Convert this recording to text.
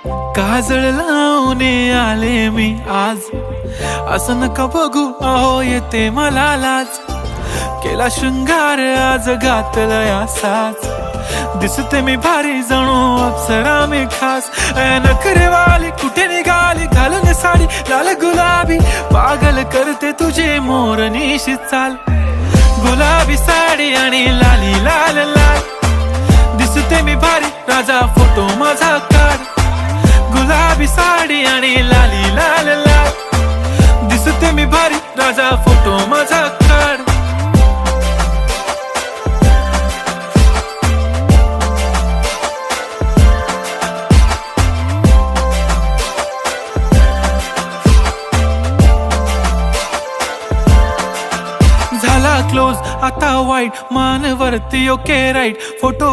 काजळ लावून आले मी आज, असं नका बघू अहो येते मला लाज. केला शृंगार आज घातला साज, दिसते मी भारी जणू अप्सरा मी खास. नखरेवाली कुठे निघाली घालून साडी लाल गुलाबी, पागल करते तुझे मोरनीशी चाल. गुलाबी साडी आणि लाली लाल लाल, दिसते मी भारी राजा फोटो माझा काढ. गुलाबी साडी आणि लाली लाल लाल, दिसते मी भारी राजा फोटो माझा काढ. झाला क्लोज आता वाईट, मान वरती ओके राईट. फोटो